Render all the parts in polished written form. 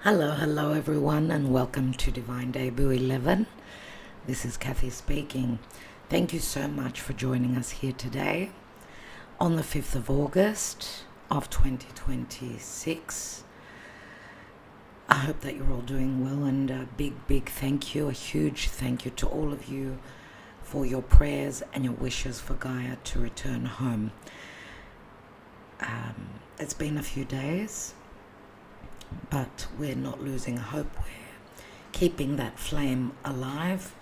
Hello everyone, and welcome to Divine Debut 11. This is Kathy speaking. Thank you so much for joining us here today on the 5th of August of 2026. I hope that you're all doing well, and a big thank you, a huge thank you to all of you for your prayers and your wishes for Gaia to return home. It's been a few days, but we're not losing hope. We're keeping that flame alive,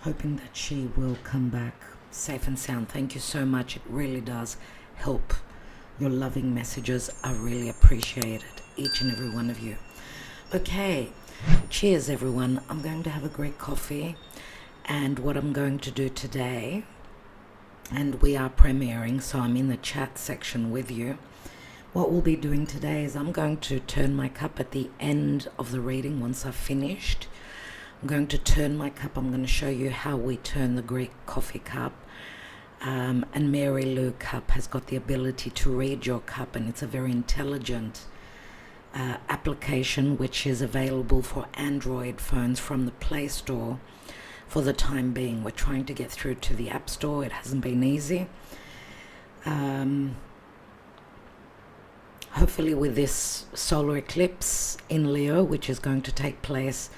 hoping that she will come back safe and sound. Thank you so much. It really does help. Your loving messages are really appreciated, each and every one of you. Okay, cheers everyone. I'm going to have a great coffee, and what I'm going to do today, and we are premiering, so I'm in the chat section with you. What we'll be doing today is I'm going to turn my cup at the end of the reading. Once I've finished, I'm going to turn my cup. I'm going to show you how we turn the Greek coffee cup. And Mary Lou cup has got the ability to read your cup, and it's a very intelligent application which is available for Android phones from the Play Store for the time being. We're trying to get through to the App Store. It hasn't been easy. Hopefully with this solar eclipse in Leo, which is going to take place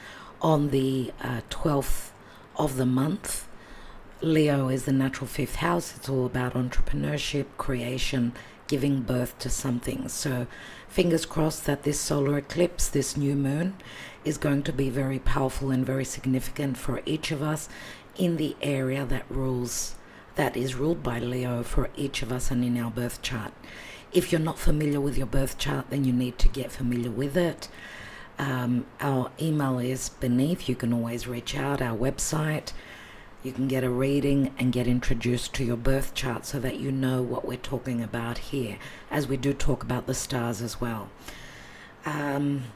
on the 12th of the month. Leo is the natural 5th house. It's all about entrepreneurship, creation, giving birth to something. So fingers crossed that this solar eclipse, this new moon, is going to be very powerful and very significant for each of us in the area that is ruled by Leo for each of us and in our birth chart. If you're not familiar with your birth chart, then you need to get familiar with it. Our email is beneath. You can always reach out. Our website. You can get a reading and get introduced to your birth chart so that you know what we're talking about here, as we do talk about the stars as well.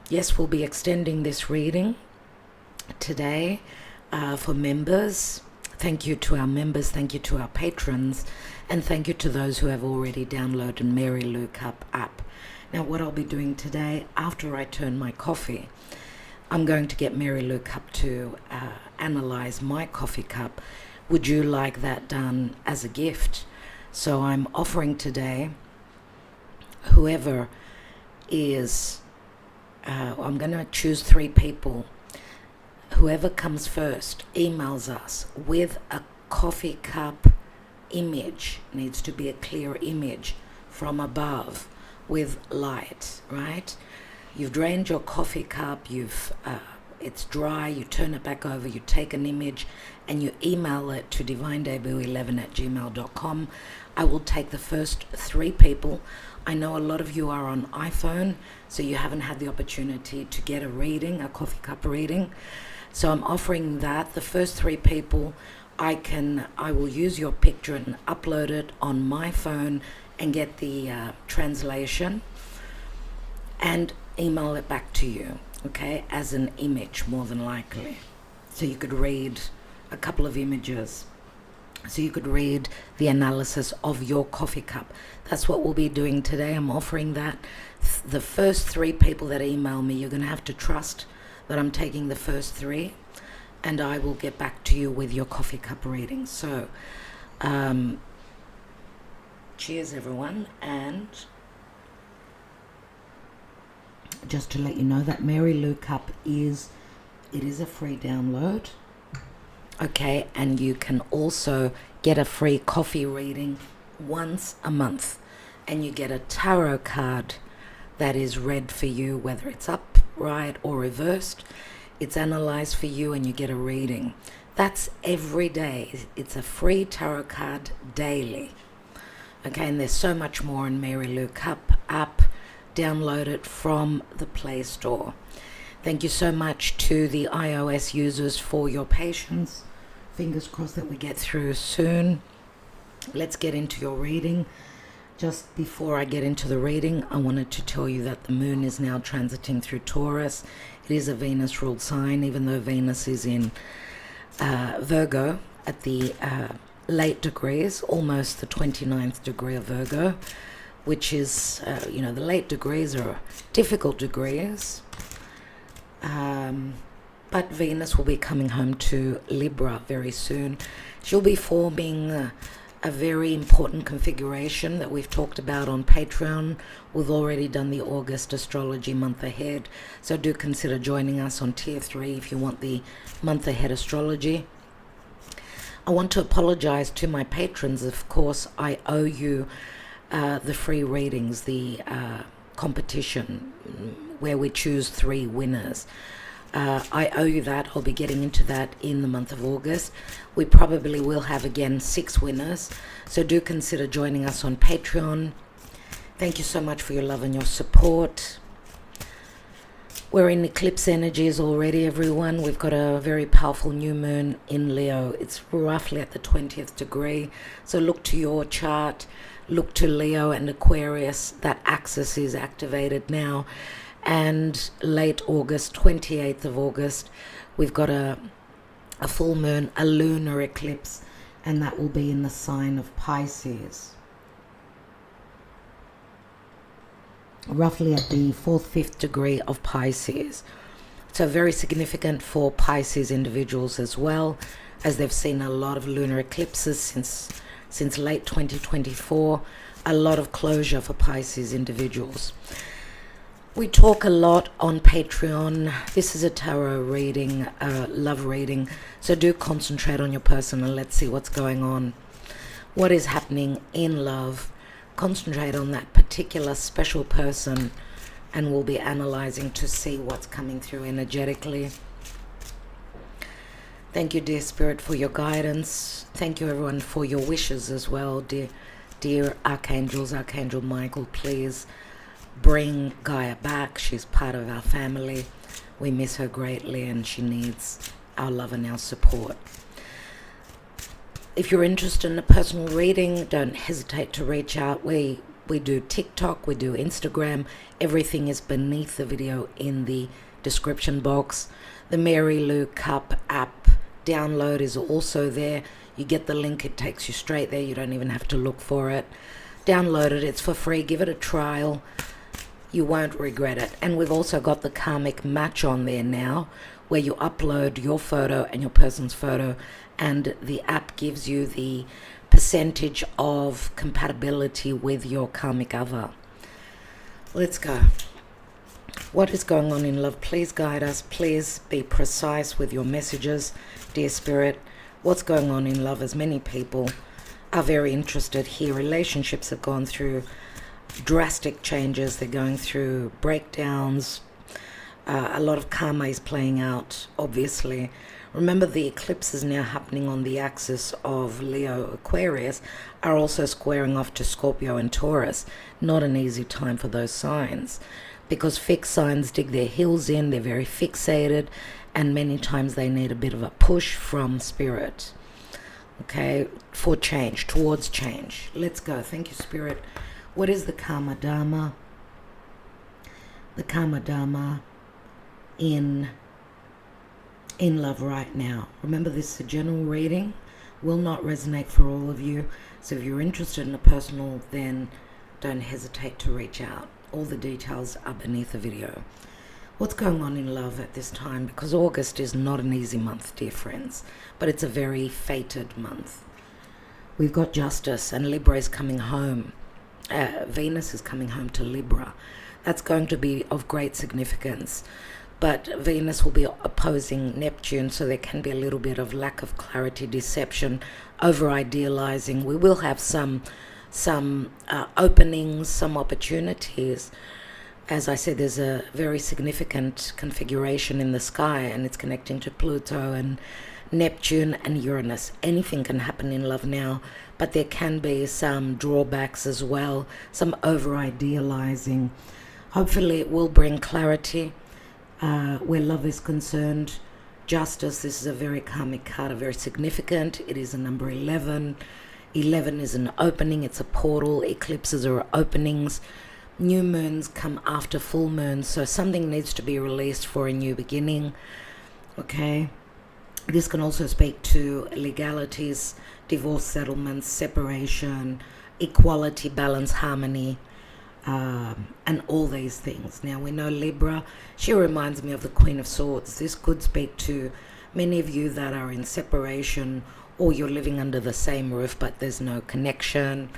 Yes, we'll be extending this reading today for members. Thank you to our members, thank you to our patrons, and thank you to those who have already downloaded Mary Lou Cup app. Now, what I'll be doing today, after I turn my coffee, I'm going to get Mary Lou Cup to analyze my coffee cup. Would you like that done as a gift? So I'm offering today, whoever is, I'm going to choose 3 people. Whoever comes first emails us with a coffee cup image. Needs to be a clear image from above with light, right? You've drained your coffee cup, it's dry, you turn it back over, you take an image and you email it to divinedebut11@gmail.com. I will take the first 3 people. I know a lot of you are on iPhone, so you haven't had the opportunity to get a reading, a coffee cup reading. So I'm offering that. The first 3 people, I will use your picture and upload it on my phone and get the translation and email it back to you, okay, as an image more than likely. So you could read a couple of images. So you could read the analysis of your coffee cup. That's what we'll be doing today. I'm offering that. The first 3 people that email me, you're going to have to trust that I'm taking the first 3, and I will get back to you with your coffee cup reading. So, cheers everyone, and just to let you know that Mary Lou Cup is a free download, okay, and you can also get a free coffee reading once a month, and you get a tarot card that is read for you, whether it's upright or reversed. It's analyzed for you and you get a reading. That's every day. It's a free tarot card daily. Okay, and there's so much more in Mary Lou Cup app. Download it from the Play Store. Thank you so much to the iOS users for your patience. Fingers crossed that we get through soon. Let's get into your reading. Just before I get into the reading, I wanted to tell you that the moon is now transiting through Taurus. It is a Venus-ruled sign, even though Venus is in Virgo at the late degrees, almost the 29th degree of Virgo, which is, the late degrees are difficult degrees. But Venus will be coming home to Libra very soon. She'll be forming a very important configuration that we've talked about on Patreon. We've already done the August astrology month ahead, so do consider joining us on tier 3 if you want the month ahead astrology. I want to apologize to my patrons. Of course, I owe you the free readings, the competition where we choose 3 winners. I owe you that. I'll be getting into that in the month of August. We probably will have again 6 winners, so do consider joining us on Patreon. Thank you so much for your love and your support. We're in eclipse energies already, everyone. We've got a very powerful new moon in Leo. It's roughly at the 20th degree, so look to your chart, look to Leo and Aquarius. That axis is activated now. And late August, 28th of August, we've got a full moon, a lunar eclipse, and that will be in the sign of Pisces. Roughly at the 4th, 5th degree of Pisces. So very significant for Pisces individuals as well, as they've seen a lot of lunar eclipses since late 2024. A lot of closure for Pisces individuals. We talk a lot on Patreon. This is a tarot reading, love reading, so do concentrate on your person and let's see what's going on. What is happening in love? Concentrate on that particular special person, and we'll be analyzing to see what's coming through energetically. Thank you, dear Spirit, for your guidance. Thank you, everyone, for your wishes as well. Dear Archangels, Archangel Michael, please bring Gaia back. She's part of our family. We miss her greatly, and she needs our love and our support. If you're interested in a personal reading, don't hesitate to reach out. We do TikTok, we do Instagram. Everything is beneath the video in the description box. The Mary Lou Cup app download is also there. You get the link, it takes you straight there. You don't even have to look for it. Download it, it's for free. Give it a trial. You won't regret it. And we've also got the Karmic match on there now, where you upload your photo and your person's photo, and the app gives you the percentage of compatibility with your karmic other. Let's go. What is going on in love? Please guide us. Please be precise with your messages, dear Spirit. What's going on in love? As many people are very interested here. Relationships have gone through drastic changes. They're going through breakdowns. A lot of karma is playing out, obviously. Remember, the eclipses now happening on the axis of Leo Aquarius are also squaring off to Scorpio and Taurus. Not an easy time for those signs, because fixed signs dig their heels in. They're very fixated, and many times they need a bit of a push from Spirit, okay, for change, towards change. Let's go. Thank you, Spirit. What is the Karma Dharma? The Karma Dharma in love right now. Remember, this is a general reading, will not resonate for all of you. So if you're interested in a personal, then don't hesitate to reach out. All the details are beneath the video. What's going on in love at this time? Because August is not an easy month, dear friends, but it's a very fated month. We've got justice, and Libra is coming home. Venus is coming home to Libra. That's going to be of great significance. But Venus will be opposing Neptune, so there can be a little bit of lack of clarity, deception, over-idealizing. We will have some openings, some opportunities. As I said, there's a very significant configuration in the sky, and it's connecting to Pluto and Neptune and Uranus. Anything can happen in love now, but there can be some drawbacks as well, some over-idealizing. Hopefully it will bring clarity. Where love is concerned, justice, this is a very karmic card, very significant. It is a number 11. 11 is an opening, it's a portal. Eclipses are openings. New moons come after full moons, so something needs to be released for a new beginning, okay? This can also speak to legalities, divorce settlements, separation, equality, balance, harmony. and all these things. Now we know Libra, she reminds me of the Queen of Swords. This could speak to many of you that are in separation, or you're living under the same roof but there's no connection.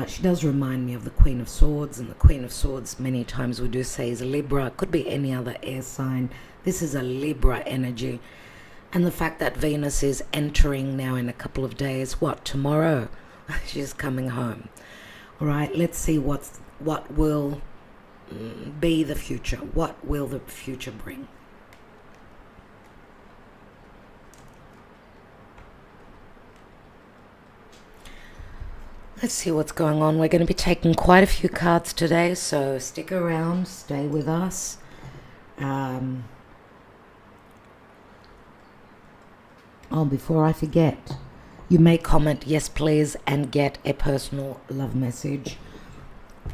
She does remind me of the Queen of Swords, and the Queen of Swords many times we do say is a Libra. It could be any other air sign. This is a Libra energy. And the fact that Venus is entering now in a couple of days, tomorrow? She's coming home. All right, let's see what will be the future. What will the future bring? Let's see what's going on. We're going to be taking quite a few cards today, so stick around, stay with us. Before I forget, you may comment yes please and get a personal love message.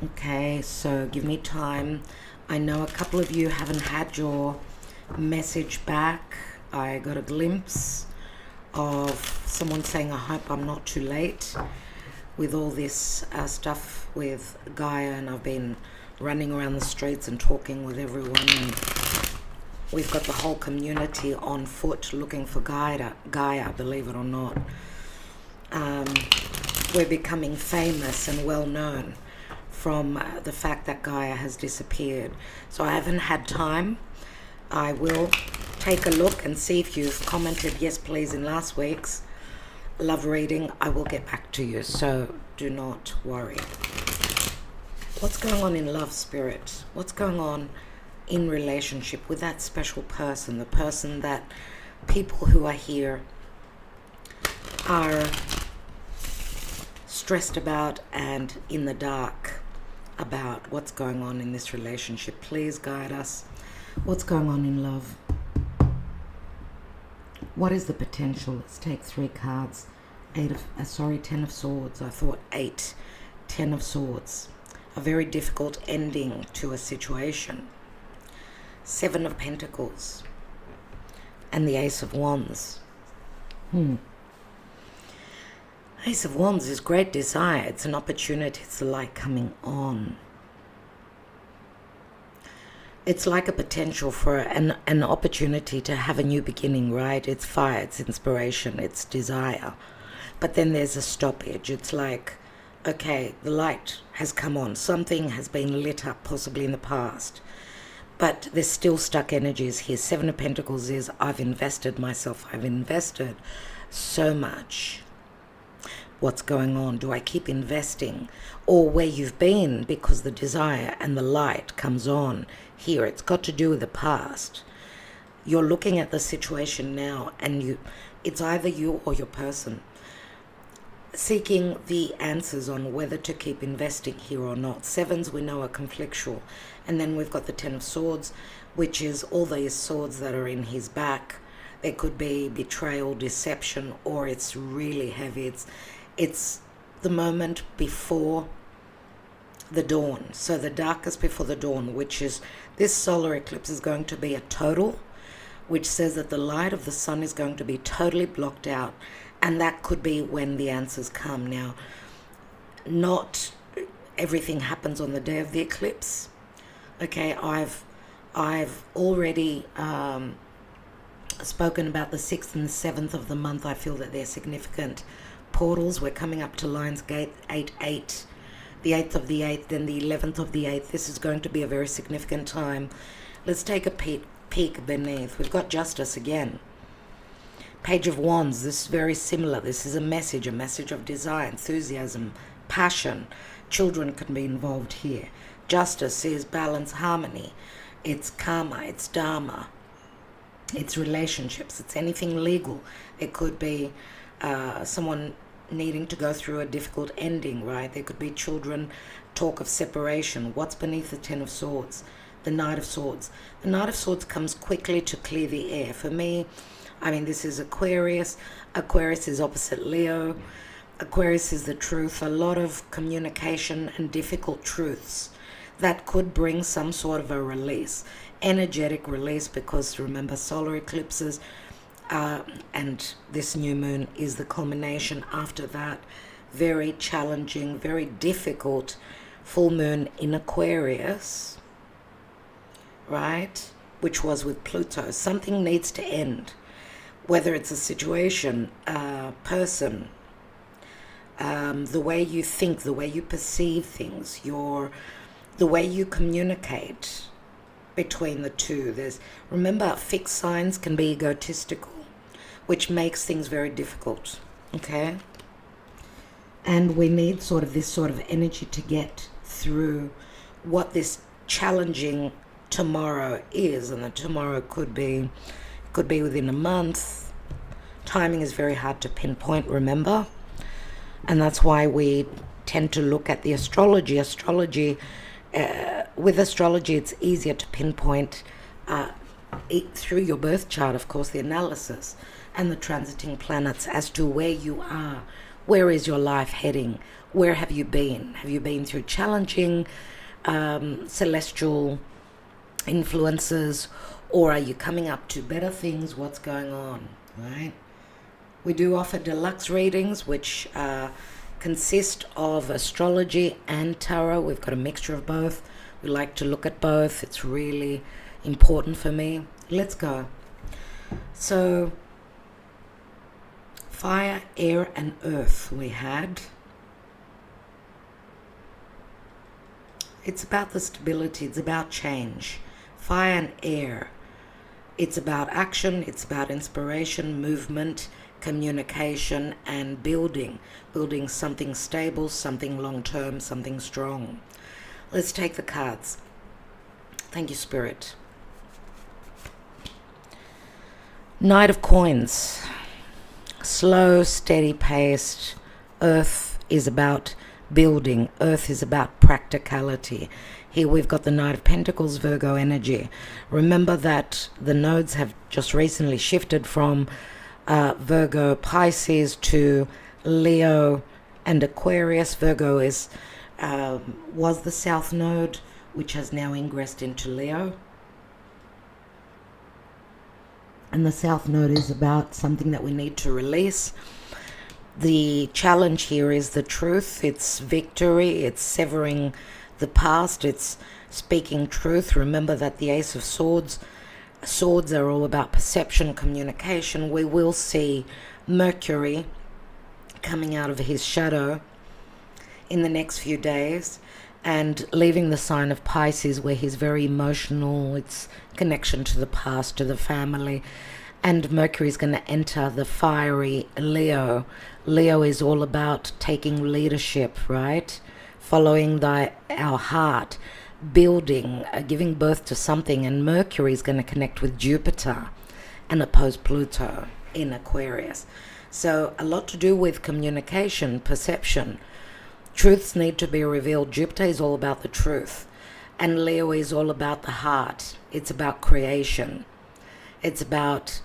Okay, so give me time. I know a couple of you haven't had your message back. I got a glimpse of someone saying, I hope I'm not too late with all this stuff with Gaia, and I've been running around the streets and talking with everyone, and we've got the whole community on foot looking for Gaia, believe it or not. We're becoming famous and well known from the fact that Gaia has disappeared. So I haven't had time. I will take a look and see if you've commented yes please in last week's love reading. I will get back to you, so do not worry. What's going on in love, spirit? What's going on in relationship with that special person, the person that people who are here are stressed about and in the dark about what's going on in this relationship? Please guide us. What's going on in love? What is the potential? Let's take 3 cards. 10 of Swords. I thought 8. 10 of Swords. A very difficult ending to a situation. 7 of Pentacles. And the Ace of Wands. Ace of Wands is great desire. It's an opportunity. It's the light coming on. It's like a potential for an opportunity to have a new beginning, right? It's fire, it's inspiration, it's desire. But then there's a stoppage. It's like, okay, the light has come on. Something has been lit up possibly in the past. But there's still stuck energies here. 7 of Pentacles is I've invested myself. I've invested so much. What's going on? Do I keep investing? Or where you've been, because the desire and the light comes on here. It's got to do with the past. You're looking at the situation now, and it's either you or your person seeking the answers on whether to keep investing here or not. 7s we know are conflictual. And then we've got the 10 of Swords, which is all these swords that are in his back. There could be betrayal, deception, or it's really heavy. It's the moment before the dawn. So the darkest before the dawn, which is this solar eclipse is going to be a total, which says that the light of the sun is going to be totally blocked out. And that could be when the answers come. Now, not everything happens on the day of the eclipse. Okay, I've already spoken about the 6th and the 7th of the month. I feel that they're significant portals. We're coming up to Lionsgate 8-8, the 8th of the 8th, then the 11th of the 8th. This is going to be a very significant time. Let's take a peek beneath. We've got Justice again. Page of Wands. This is very similar. This is a message of desire, enthusiasm, passion. Children can be involved here. Justice is balance, harmony. It's karma, it's dharma, it's relationships, it's anything legal. It could be someone needing to go through a difficult ending, right? There could be children, talk of separation. What's beneath the 10 of Swords? The Knight of Swords. The Knight of Swords comes quickly to clear the air. For me, I mean, this is Aquarius. Aquarius is opposite Leo. Aquarius is the truth. A lot of communication and difficult truths that could bring some sort of a release, energetic release, because remember, solar eclipses and this new moon is the culmination after that. Very challenging, very difficult full moon in Aquarius, right? Which was with Pluto. Something needs to end, whether it's a situation, a person, the way you think, the way you perceive things, the way you communicate between the two. Remember, fixed signs can be egotistical, which makes things very difficult, okay? And we need this sort of energy to get through what this challenging tomorrow is. And the tomorrow could be within a month. Timing is very hard to pinpoint, remember? And that's why we tend to look at the astrology. With astrology, it's easier to pinpoint through your birth chart, of course, the analysis and the transiting planets as to where you are. Where is your life heading? Where have you been? Have you been through challenging celestial influences, or are you coming up to better things? What's going on, right? We do offer deluxe readings, which consist of astrology and tarot. We've got a mixture of both. We like to look at both. It's really important for me. Let's go. So, fire, air, and earth we had. It's about the stability. It's about change. Fire and air. It's about action. It's about inspiration, movement, communication, and building something stable, something long-term, something strong. Let's take the cards. Thank you, Spirit. Knight of Coins. Slow, steady paced. Earth is about building. Earth is about practicality. Here we've got the Knight of Pentacles, Virgo energy. Remember that the nodes have just recently shifted from Virgo, Pisces to Leo and Aquarius. Virgo was the south node, which has now ingressed into Leo. And the south node is about something that we need to release. The challenge here is the truth. It's victory. It's severing the past. It's speaking truth. Remember that the Ace of Swords are all about perception, communication. We will see Mercury coming out of his shadow in the next few days and leaving the sign of Pisces, where he's very emotional. It's connection to the past, to the family. And Mercury is going to enter the fiery Leo. Leo is all about taking leadership, right? Following our heart, building, giving birth to something. And Mercury is going to connect with Jupiter and oppose Pluto in Aquarius. So a lot to do with communication, perception. Truths need to be revealed. Jupiter is all about the truth. And Leo is all about the heart. It's about creation. It's about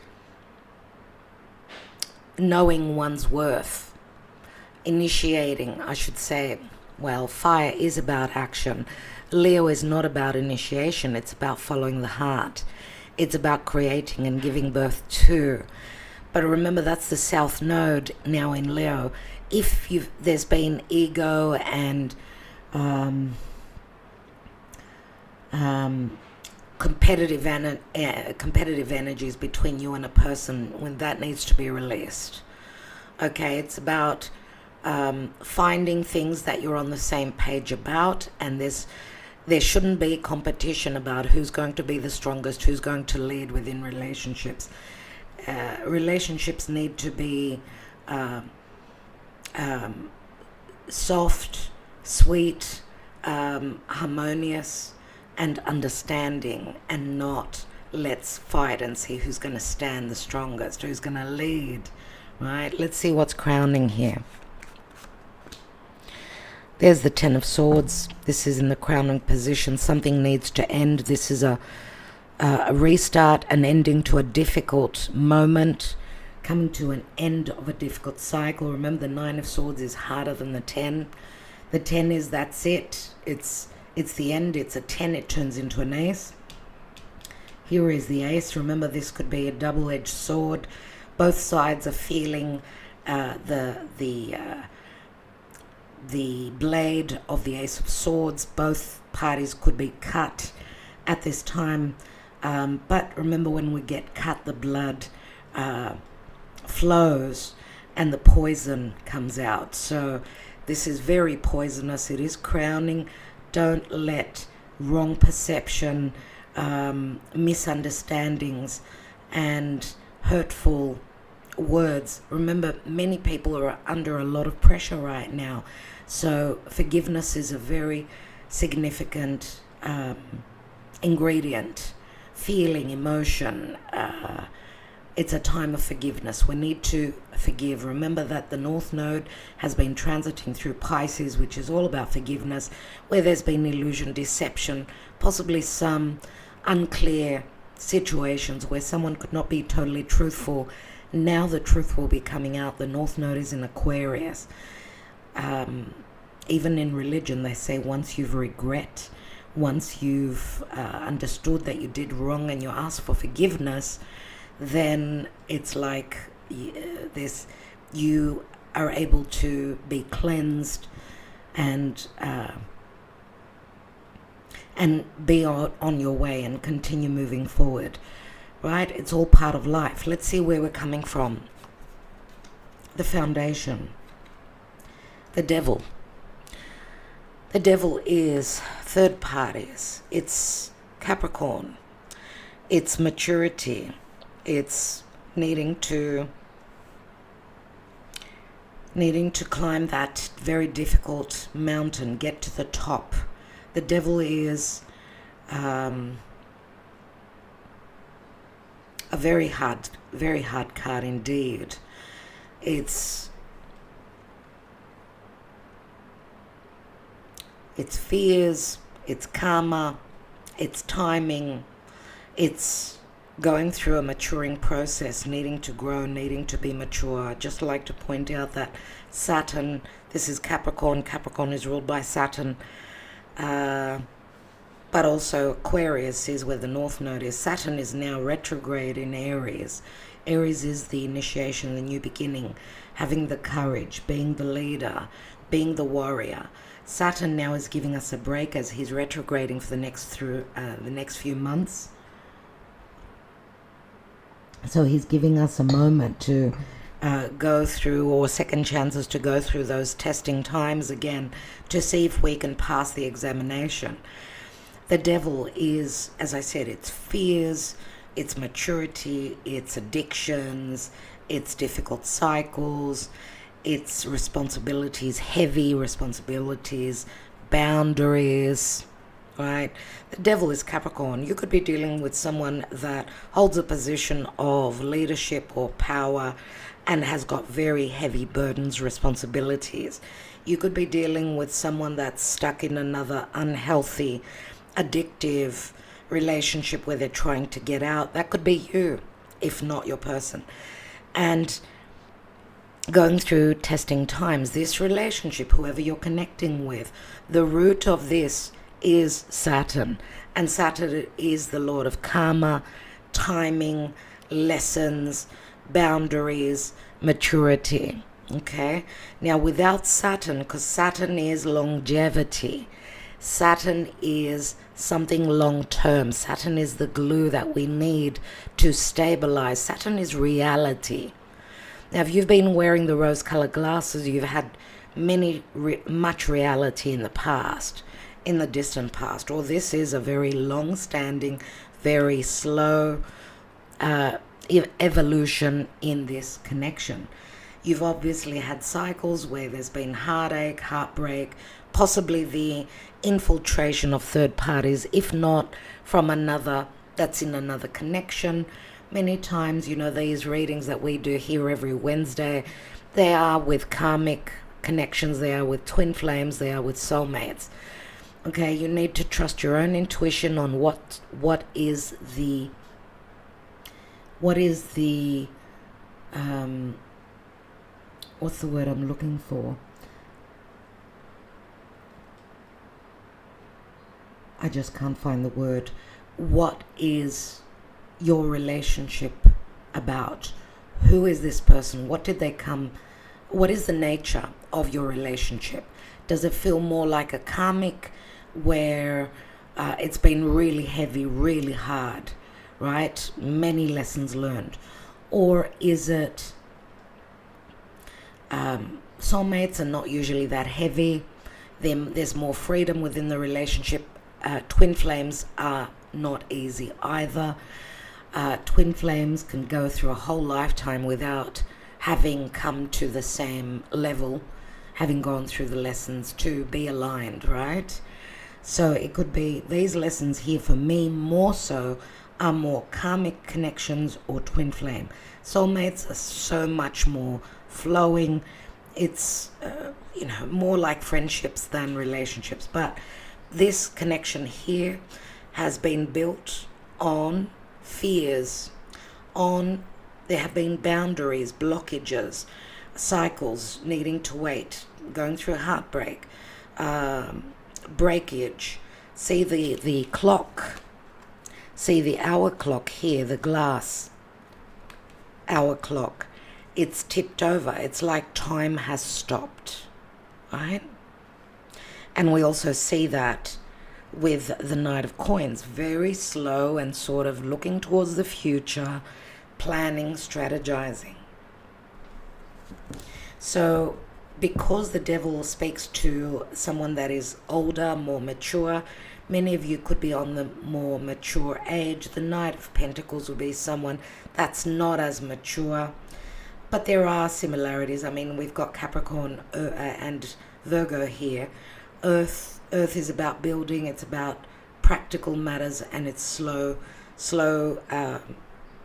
knowing one's worth. Initiating, I should say. Well, fire is about action. Leo is not about initiation. It's about following the heart. It's about creating and giving birth to. But remember, that's the south node now in Leo. If there's been ego and competitive energies between you and a person, when that needs to be released. Okay, it's about finding things that you're on the same page about, and there shouldn't be competition about who's going to be the strongest, who's going to lead within relationships. Relationships need to be soft, sweet, harmonious, and understanding, and not let's fight and see who's going to stand the strongest, who's going to lead, right? Let's see what's crowning here. There's the Ten of Swords. This is in the crowning position. Something needs to end. This is a restart, an ending to a difficult moment, coming to an end of a difficult cycle. Remember, the Nine of Swords is harder than the 10. The 10 is, that's it. It's the end. It's a 10. It turns into an ace. Here is the ace. Remember, this could be a double-edged sword. Both sides are feeling the the blade of the Ace of Swords. Both parties could be cut at this time. But remember, when we get cut, the blood flows and the poison comes out. So this is very poisonous. It is crowning. Don't let wrong perception, misunderstandings, and hurtful words. Remember, many people are under a lot of pressure right now. So forgiveness is a very significant ingredient, feeling, emotion. It's a time of forgiveness. We need to forgive. Remember that the North Node has been transiting through Pisces, which is all about forgiveness, where there's been illusion, deception, possibly some unclear situations where someone could not be totally truthful. Now the truth will be coming out. The North Node is in Aquarius. Even in religion, they say once you've regret, once you've understood that you did wrong and you ask for forgiveness, then it's like this, you are able to be cleansed and be on your way and continue moving forward, right? It's all part of life. Let's see where we're coming from. The foundation. The devil. The devil is third parties. It's Capricorn. It's maturity. It's needing to climb that very difficult mountain, get to the top. The devil is a very hard card indeed. It's fears, it's karma, it's timing, it's going through a maturing process, needing to grow, needing to be mature. I'd just like to point out that Saturn, this is Capricorn. Capricorn is ruled by Saturn. But also Aquarius is where the North Node is. Saturn is now retrograde in Aries. Aries is the initiation, the new beginning, having the courage, being the leader, being the warrior. Saturn now is giving us a break as he's retrograding for the next few months. So he's giving us a moment to go through, or second chances to go through those testing times again to see if we can pass the examination. The devil is, as I said, it's fears, it's maturity, it's addictions, it's difficult cycles, it's responsibilities, heavy responsibilities, boundaries, right? The devil is Capricorn. You could be dealing with someone that holds a position of leadership or power and has got very heavy burdens, responsibilities. You could be dealing with someone that's stuck in another unhealthy, addictive relationship where they're trying to get out. That could be you, if not your person. And going through testing times, this relationship, whoever you're connecting with, the root of this is Saturn. And Saturn is the Lord of karma, timing, lessons, boundaries, maturity. Okay? Now, without Saturn, because Saturn is longevity, Saturn is something long-term. Saturn is the glue that we need to stabilize. Saturn is reality. Now, if you've been wearing the rose-colored glasses, you've had much reality in the past, in the distant past, or this is a very long-standing, very slow evolution in this connection. You've obviously had cycles where there's been heartache, heartbreak, possibly the infiltration of third parties, if not from another that's in another connection. Many times, these readings that we do here every Wednesday, they are with karmic connections, they are with twin flames, they are with soulmates. Okay, you need to trust your own intuition on what is the what's the word I'm looking for? I just can't find the word. What is your relationship about? Who is this person? What did they come? What is the nature of your relationship? Does it feel more like a karmic where it's been really heavy, really hard, right? Many lessons learned. Or is it soulmates are not usually that heavy. There's more freedom within the relationship. Twin flames are not easy either. Twin flames can go through a whole lifetime without having come to the same level, having gone through the lessons to be aligned, right? So it could be these lessons here for me more so are more karmic connections or twin flame. Soulmates are so much more flowing. It's more like friendships than relationships. But this connection here has been built on fears, there have been boundaries, blockages, cycles, needing to wait, going through a heartbreak, breakage. See the clock, see the hour clock here, the glass hour clock. It's tipped over. It's like time has stopped, right? And we also see that with the Knight of Coins, very slow and sort of looking towards the future, planning, strategizing. So because the Devil speaks to someone that is older, more mature, many of you could be on the more mature age. The Knight of Pentacles will be someone that's not as mature, but there are similarities. I mean, we've got Capricorn and Virgo here. Earth is about building, it's about practical matters, and it's slow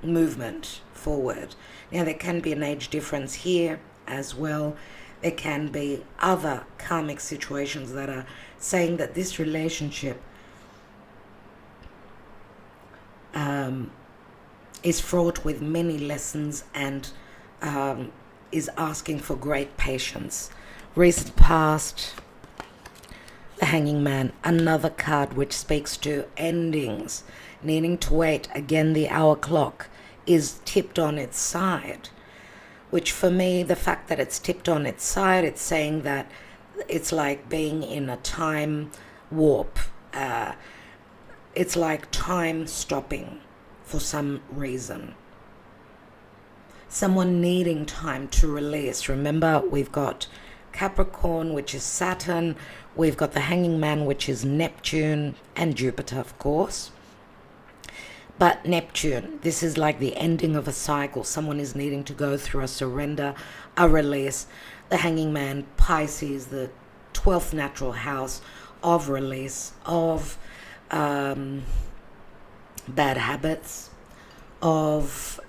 movement forward. Now, there can be an age difference here as well. There can be other karmic situations that are saying that this relationship is fraught with many lessons and is asking for great patience. Recent past, the Hanging Man, another card which speaks to endings, needing to wait. Again, the hour clock is tipped on its side, which for me, the fact that it's tipped on its side, it's saying that it's like being in a time warp. It's like time stopping for some reason. Someone needing time to release. Remember, we've got Capricorn, which is Saturn. We've got the Hanging Man, which is Neptune, and Jupiter, of course. But Neptune, this is like the ending of a cycle. Someone is needing to go through a surrender, a release. The Hanging Man, Pisces, the 12th natural house of release, of bad habits, of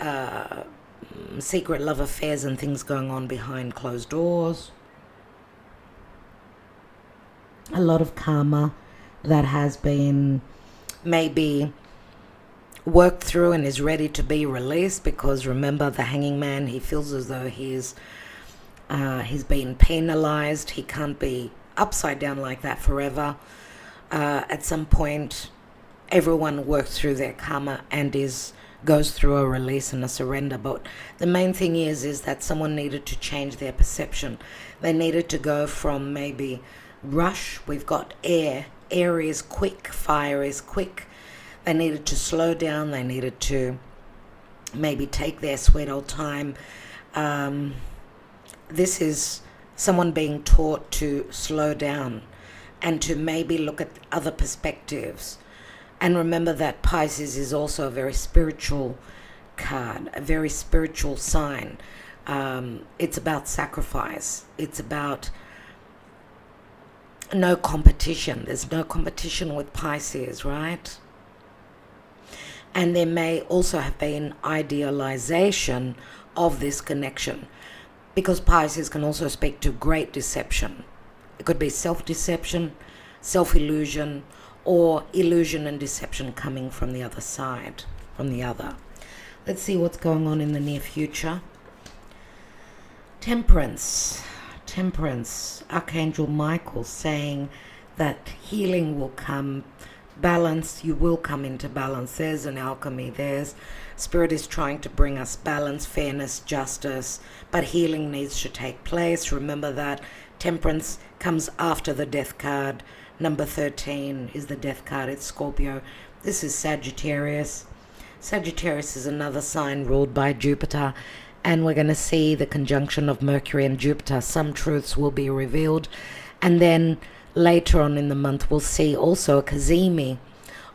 secret love affairs and things going on behind closed doors. A lot of karma that has been maybe worked through and is ready to be released, because remember, the Hanging Man, he feels as though he's been penalized. He can't be upside down like that forever. At some point, everyone works through their karma and goes through a release and a surrender. But the main thing is that someone needed to change their perception. They needed to go from maybe rush. We've got air is quick, fire is quick. They needed to slow down. They needed to maybe take their sweet old time. This is someone being taught to slow down and to maybe look at other perspectives. And remember that Pisces is also a very spiritual card, a very spiritual sign. It's about sacrifice. It's about no competition. There's no competition with Pisces, right? And there may also have been idealization of this connection, because Pisces can also speak to great deception. It could be self-deception, self-illusion, or illusion and deception coming from the other side, from the other. Let's see what's going on in the near future. Temperance, Archangel Michael saying that healing will come, balance, you will come into balance. There's an alchemy. There's Spirit is trying to bring us balance, fairness, justice, but healing needs to take place. Remember that Temperance comes after the death card. Number 13 is the death card. It's Scorpio. This is Sagittarius. Sagittarius is another sign ruled by Jupiter, and we're going to see the conjunction of Mercury and Jupiter. Some truths will be revealed, and then later on in the month we'll see also a cazimi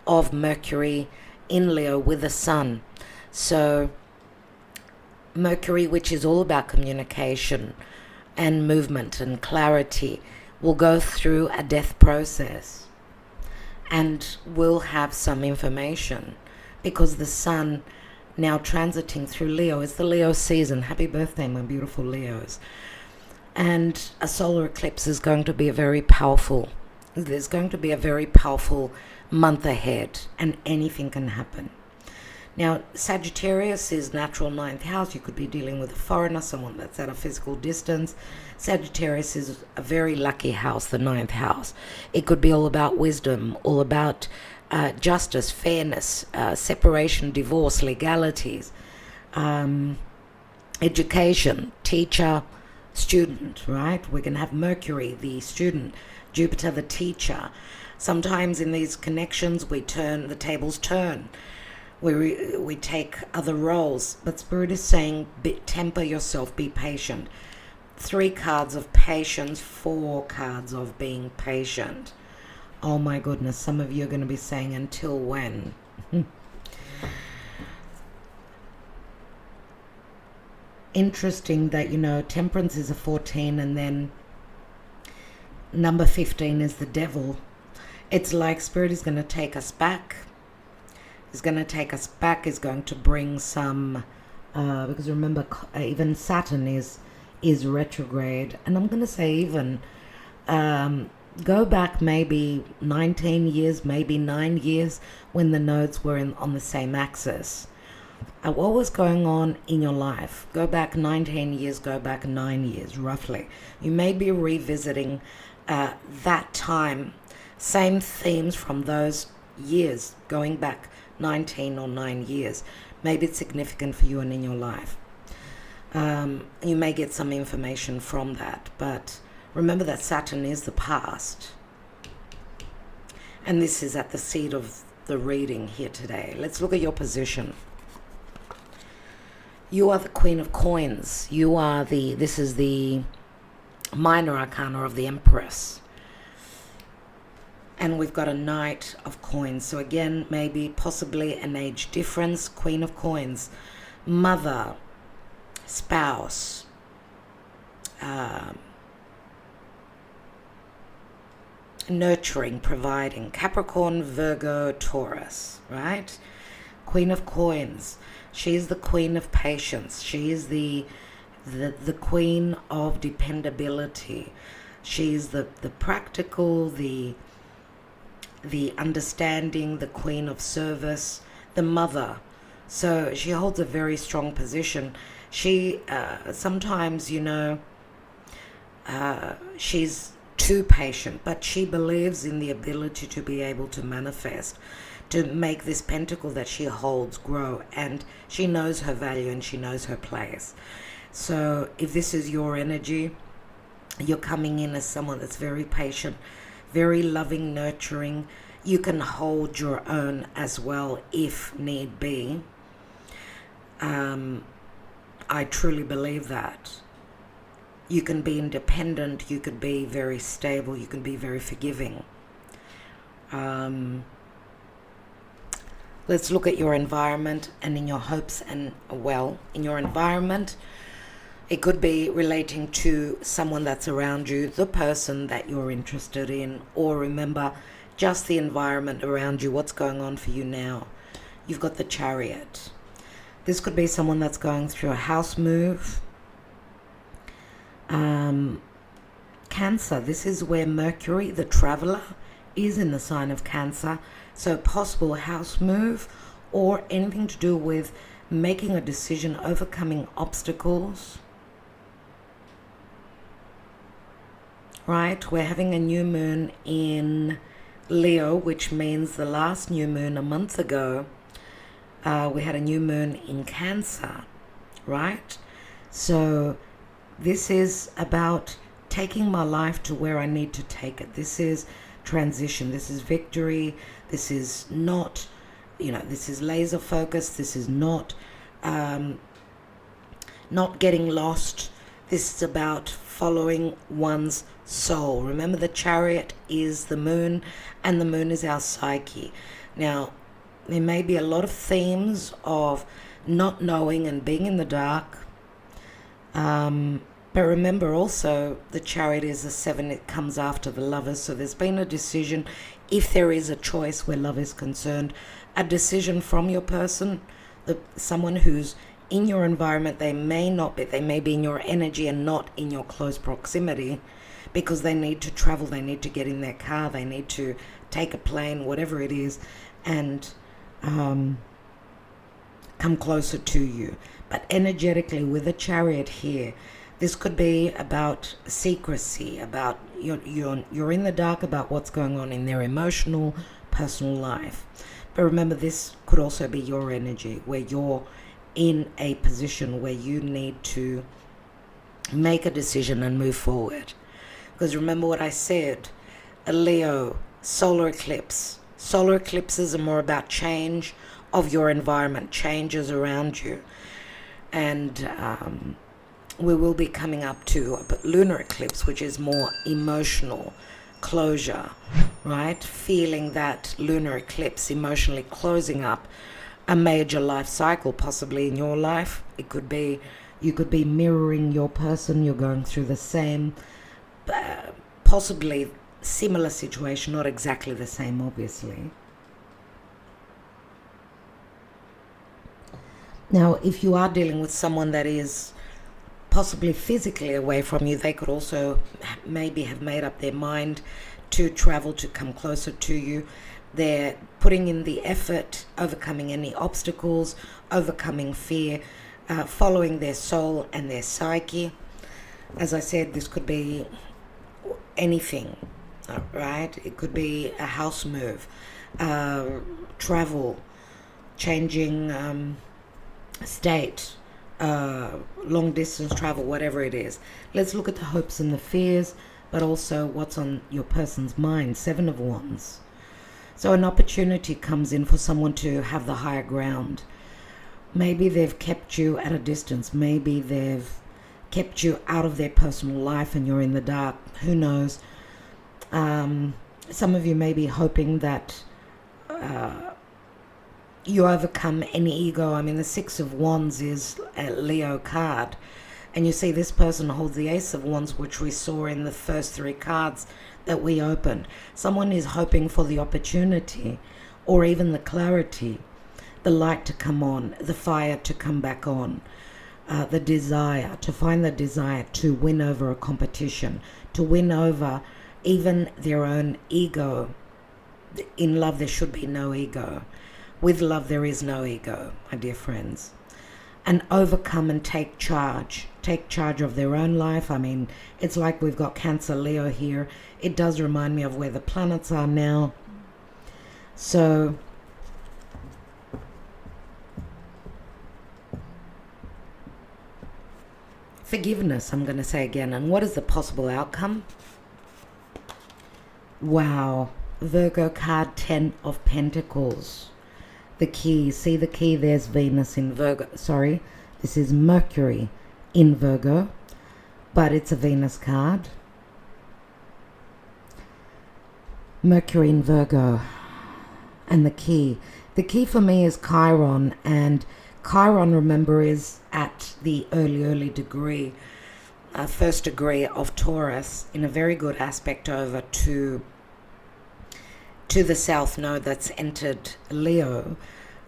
of Mercury in Leo with the Sun. So Mercury, which is all about communication and movement and clarity, will go through a death process and will have some information, because the Sun now transiting through Leo is the Leo season. Happy birthday, my beautiful Leos. And a solar eclipse is going to be there's going to be a very powerful month ahead, and anything can happen. Now, Sagittarius is natural 9th house. You could be dealing with a foreigner, someone that's at a physical distance. Sagittarius is a very lucky house, the 9th house. It could be all about wisdom, all about justice, fairness, separation, divorce, legalities, education, teacher, student, right? We can have Mercury, the student, Jupiter, the teacher. Sometimes in these connections, the tables turn. We take other roles, but Spirit is saying, temper yourself, be patient. 3 cards of patience, 4 cards of being patient. Oh my goodness, some of you are going to be saying, until when? Interesting that, Temperance is a 14, and then number 15 is the Devil. It's like Spirit is going to take us back. Is going to bring some, because remember, even Saturn is retrograde, and I'm going to say even go back maybe 19 years, maybe 9 years, when the nodes were on the same axis. What was going on in your life? Go back 19 years, go back 9 years, roughly. You may be revisiting that time, same themes from those years, going back 19 or 9 years. Maybe it's significant for you and in your life. You may get some information from that, but remember that Saturn is the past. And this is at the seed of the reading here today. Let's look at your position. You are the Queen of Coins. This is the minor arcana of the Empress. And we've got a Knight of Coins. So again, maybe possibly an age difference. Queen of Coins. Mother. Spouse. Nurturing, providing. Capricorn, Virgo, Taurus. Right? Queen of Coins. She's the Queen of Patience. She is the Queen of dependability. She's the practical, the understanding, the Queen of service, the mother. So she holds a very strong position. She sometimes, she's too patient, but she believes in the ability to be able to manifest, to make this pentacle that she holds grow, and she knows her value and she knows her place. So if this is your energy, you're coming in as someone that's very patient, very loving, nurturing. You can hold your own as well if need be. I truly believe that. You can be independent, you could be very stable, you can be very forgiving. Let's look at your environment and in your hopes and, in your environment, it could be relating to someone that's around you, the person that you're interested in, or remember, just the environment around you, what's going on for you now. You've got the Chariot. This could be someone that's going through a house move. Cancer, this is where Mercury, the traveler, is in the sign of Cancer. So possible house move or anything to do with making a decision, overcoming obstacles. Right, we're having a new moon in Leo, which means the last new moon a month ago, we had a new moon in Cancer, right? So this is about taking my life to where I need to take it. This is transition. This is victory. This is not, this is laser focus. This is not getting lost. This is about following one's soul. Remember, the chariot is the moon, and the moon is our psyche. Now, there may be a lot of themes of not knowing and being in the dark. But remember also, the chariot is a 7. It comes after the lovers. So there's been a decision, if there is a choice where love is concerned, a decision from your person, someone who's in your environment. They may be in your energy and not in your close proximity, because they need to travel, they need to get in their car, they need to take a plane, whatever it is, and come closer to you. But energetically, with a chariot here, this could be about secrecy, about you're in the dark about what's going on in their emotional, personal life. But remember, this could also be your energy, where you're in a position where you need to make a decision and move forward. Because remember what I said, a Leo, solar eclipse. Solar eclipses are more about change of your environment, changes around you. And we will be coming up to a lunar eclipse, which is more emotional closure, right? Feeling that lunar eclipse, emotionally closing up a major life cycle, possibly in your life. It could be, you could be mirroring your person. You're going through the same, possibly similar situation, not exactly the same, obviously. Now, if you are dealing with someone that is possibly physically away from you, they could also maybe have made up their mind to travel, to come closer to you. They're putting in the effort, overcoming any obstacles, overcoming fear, following their soul and their psyche. As I said, this could be anything, right? It could be a house move, travel, changing state, long distance travel, whatever it is. Let's look at the hopes and the fears, but also what's on your person's mind. 7 of Wands. So an opportunity comes in for someone to have the higher ground. Maybe they've kept you at a distance. Maybe they've kept you out of their personal life and you're in the dark. Who knows? Some of you may be hoping that you overcome any ego. I mean, the 6 of Wands is a Leo card. And you see this person holds the Ace of Wands, which we saw in the first 3 cards that we opened. Someone is hoping for the opportunity, or even the clarity, the light to come on, the fire to come back on, the desire, to find the desire to win over a competition, to win over even their own ego. In love, there should be no ego. With love, there is no ego, my dear friends. And overcome and take charge of their own life. I mean, it's like we've got Cancer, Leo here. It does remind me of where the planets are now. So forgiveness, I'm going to say again. And what is the possible outcome? Wow. Virgo card, 10 of Pentacles. The key, see the key, there's Venus in Virgo. Sorry, this is Mercury in Virgo, but it's a Venus card. Mercury in Virgo. And the key for me is Chiron, and Chiron, remember, is at the early degree, first degree of Taurus, in a very good aspect over to the South Node that's entered Leo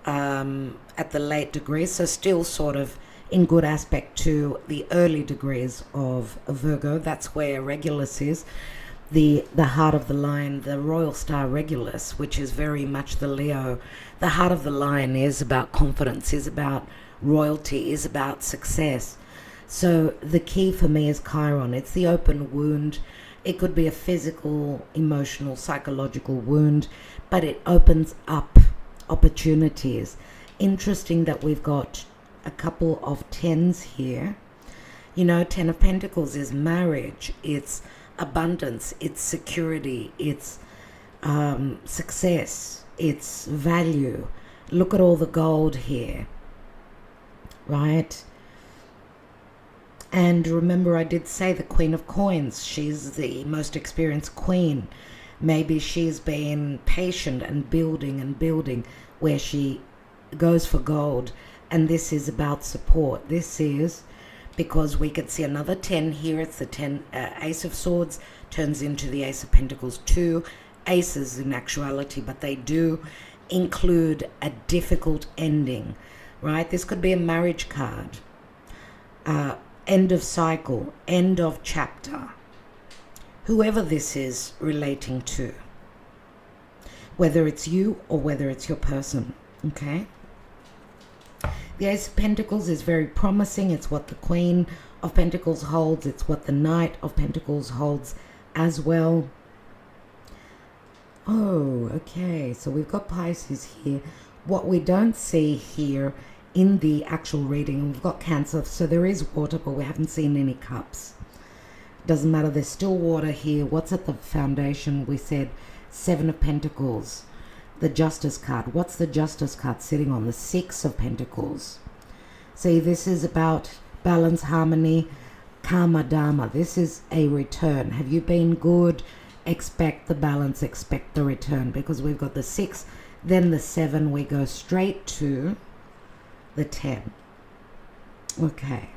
at the late degree, so still sort of in good aspect to the early degrees of Virgo. That's where Regulus is, the heart of the lion, the royal star Regulus, which is very much the Leo. The heart of the lion is about confidence, is about royalty, is about success. So the key for me is Chiron. It's the open wound. It could be a physical, emotional, psychological wound, but it opens up opportunities. Interesting that we've got a couple of 10s here. You know, Ten of Pentacles is marriage, it's abundance, it's security, it's success, it's value. Look at all the gold here, right? And remember, I did say the Queen of Coins. She's the most experienced queen. Maybe she's been patient and building where she goes for gold. And this is about support. This is because we could see another 10 here. It's the 10 Ace of Swords turns into the Ace of Pentacles. 2 aces in actuality, but they do include a difficult ending, right? This could be a marriage card. End of cycle, end of chapter. Whoever this is relating to, whether it's you or whether it's your person, okay? The Ace of Pentacles is very promising. It's what the Queen of Pentacles holds. It's what the Knight of Pentacles holds as well. Oh, okay. So we've got Pisces here. What we don't see here in the actual reading, we've got Cancer. So there is water, but we haven't seen any cups. Doesn't matter. There's still water here. What's at the foundation? We said 7 of Pentacles. The Justice card. What's the Justice card sitting on? The 6 of Pentacles. See, this is about balance, harmony, karma, dharma. This is a return. Have you been good? Expect the balance, expect the return. Because we've got the 6, then the 7. We go straight to the 10. Okay.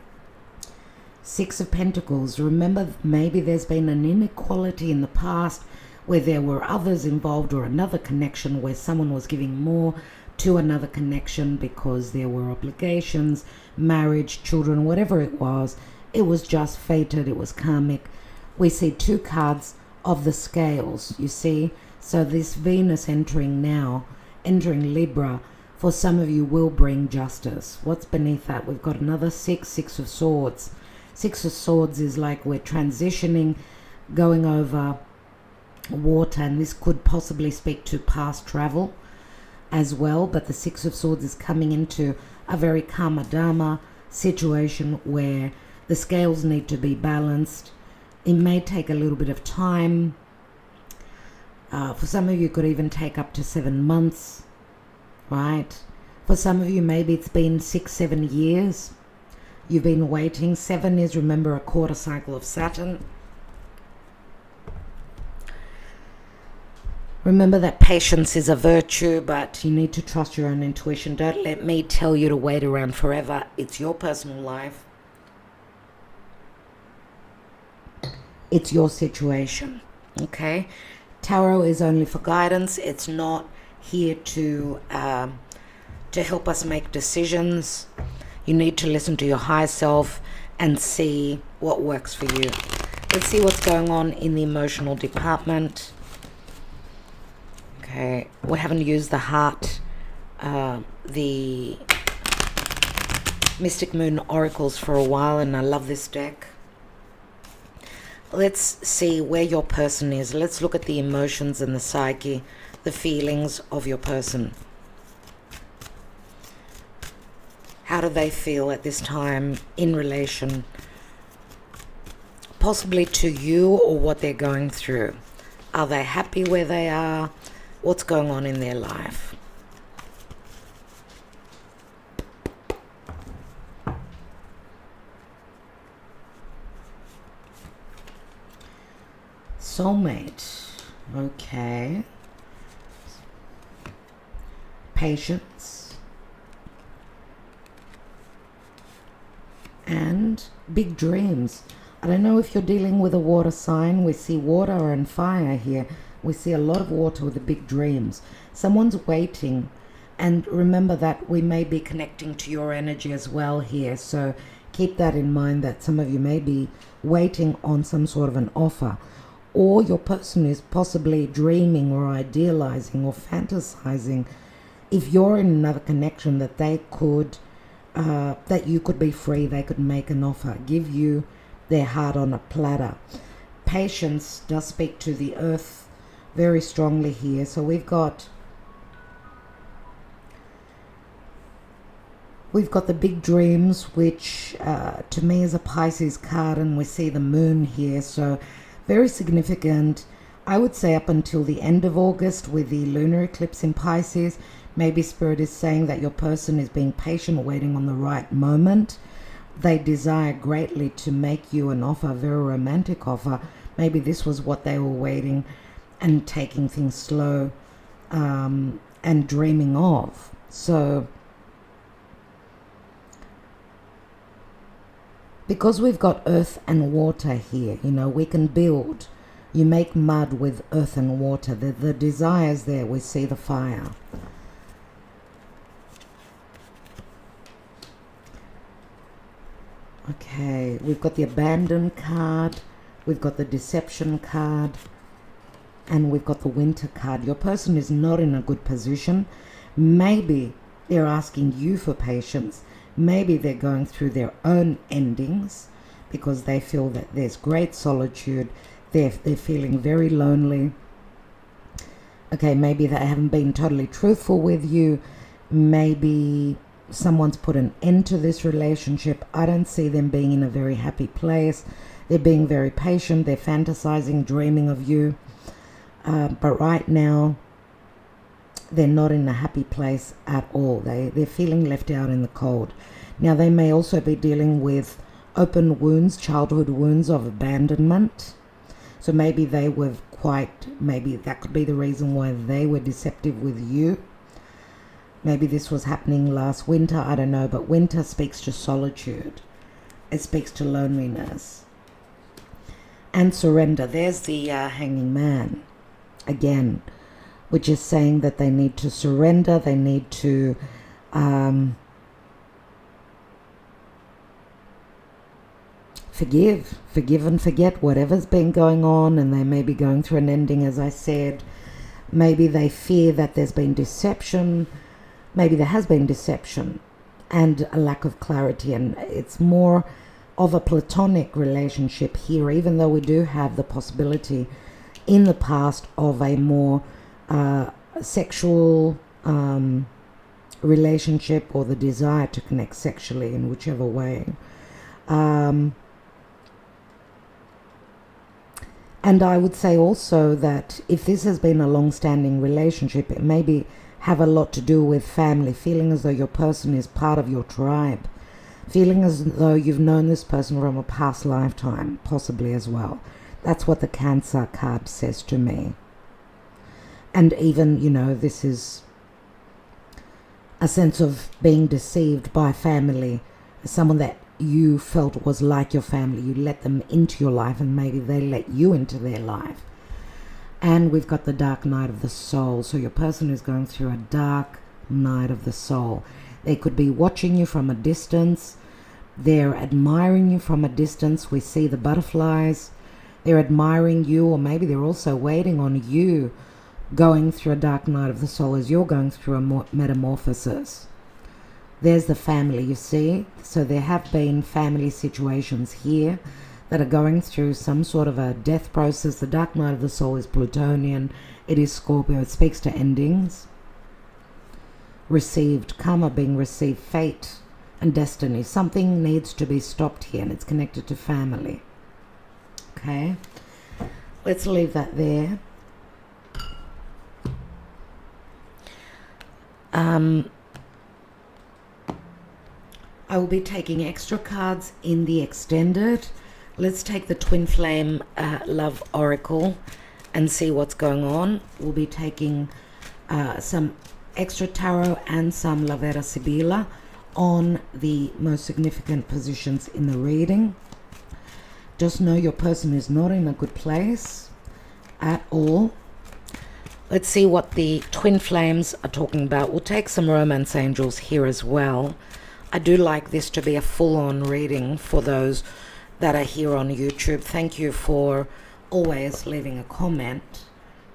6 of Pentacles. Remember, maybe there's been an inequality in the past where there were others involved, or another connection where someone was giving more to another connection because there were obligations, marriage, children, whatever it was. It was just fated. It was karmic. We see 2 cards of the scales, you see. So this Venus entering Libra, for some of you will bring justice. What's beneath that? We've got another 6 of Swords. 6 of Swords is like we're transitioning, going over water, and this could possibly speak to past travel as well. But the 6 of Swords is coming into a very karma dharma situation where the scales need to be balanced. It may take a little bit of time. For some of you, it could even take up to 7 months, right? For some of you, maybe it's been 6-7 years you've been waiting. 7 is, remember, a quarter cycle of Saturn. Remember that patience is a virtue, but you need to trust your own intuition. Don't let me tell you to wait around forever. It's your personal life. It's your situation, okay? Tarot is only for guidance. It's not here to help us make decisions. You need to listen to your higher self and see what works for you. Let's see what's going on in the emotional department. Okay, we haven't used the heart, the Mystic Moon Oracles for a while, and I love this deck. Let's see where your person is. Let's look at the emotions and the psyche, the feelings of your person. How do they feel at this time in relation, possibly to you or what they're going through? Are they happy where they are? What's going on in their life? Soulmate. Okay. Patience. And big dreams. I don't know if you're dealing with a water sign. We see water and fire here. We see a lot of water with the big dreams. Someone's waiting. And remember that we may be connecting to your energy as well here. So keep that in mind, that some of you may be waiting on some sort of an offer. Or your person is possibly dreaming or idealizing or fantasizing, if you're in another connection, that they could, that you could be free. They could make an offer, give you their heart on a platter. Patience does speak to the earth very strongly here. So we've got We've got the big dreams, which to me is a Pisces card, and we see the moon here, so very significant. I would say up until the end of August with the lunar eclipse in Pisces. Maybe Spirit is saying that your person is being patient, waiting on the right moment. They desire greatly to make you an offer, a very romantic offer. Maybe this was what they were waiting and taking things slow and dreaming of. So because we've got earth and water here, you know, we can build. You make mud with earth and water. The desire's there. We see the fire. Okay, we've got the abandoned card, we've got the deception card, and we've got the winter card. Your person is not in a good position. Maybe they're asking you for patience. Maybe they're going through their own endings because they feel that there's great solitude. They're feeling very lonely. Okay, maybe they haven't been totally truthful with you. Maybe someone's put an end to this relationship. I don't see them being in a very happy place. They're being very patient. They're fantasizing, dreaming of you. But right now, they're not in a happy place at all. They're feeling left out in the cold. Now, they may also be dealing with open wounds, childhood wounds of abandonment. So maybe they were maybe that could be the reason why they were deceptive with you. Maybe this was happening last winter, I don't know, but winter speaks to solitude. It speaks to loneliness. And surrender. There's the hanging man again, which is saying that they need to surrender, they need to forgive and forget whatever's been going on, and they may be going through an ending, as I said. Maybe they fear that there's been deception. Maybe there has been deception and a lack of clarity, and it's more of a platonic relationship here, even though we do have the possibility in the past of a more sexual relationship, or the desire to connect sexually in whichever way. And I would say also that if this has been a long-standing relationship, it maybe have a lot to do with family, feeling as though your person is part of your tribe, feeling as though you've known this person from a past lifetime, possibly as well. That's what the Cancer card says to me. And even, you know, this is a sense of being deceived by family, someone that you felt was like your family. You let them into your life, and maybe they let you into their life. And we've got the dark night of the soul. So your person is going through a dark night of the soul. They could be watching you from a distance. They're admiring you from a distance. We see the butterflies. They're admiring you, or maybe they're also waiting on you going through a dark night of the soul as you're going through a metamorphosis. There's the family, you see. So there have been family situations here that are going through some sort of a death process. The dark night of the soul is Plutonian. It is Scorpio. It speaks to endings. Received karma, being received, fate and destiny. Something needs to be stopped here, and it's connected to family. Okay, let's leave that there. I will be taking extra cards in the extended. Let's take the Twin Flame Love Oracle and see what's going on. We'll be taking some extra tarot and some Lavera Sibila on the most significant positions in the reading. Just know your person is not in a good place at all. Let's see what the Twin Flames are talking about. We'll take some Romance Angels here as well. I do like this to be a full-on reading for those that are here on YouTube. Thank you for always leaving a comment.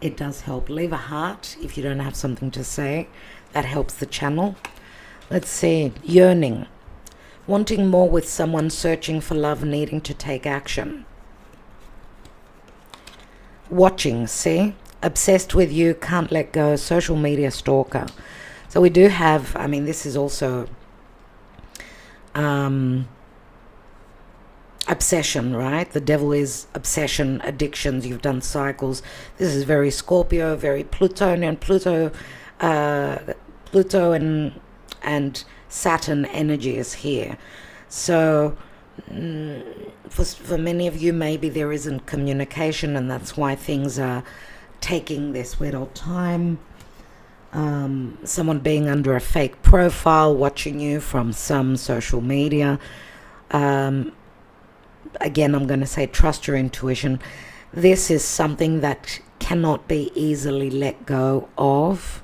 It does help. Leave a heart if you don't have something to say. That helps the channel. Let's see. Yearning. Wanting more with someone, searching for love, needing to take action. Watching, see? Obsessed with you, can't let go, social media stalker. So we do have, I mean, this is also obsession, right? The devil is obsession, addictions. You've done cycles. This is very Scorpio, very Plutonian. Pluto and Saturn energy is here. So for many of you, maybe there isn't communication, and that's why things are taking their sweet old time. Someone being under a fake profile, watching you from some social media. Again, I'm going to say trust your intuition. This is something that cannot be easily let go of.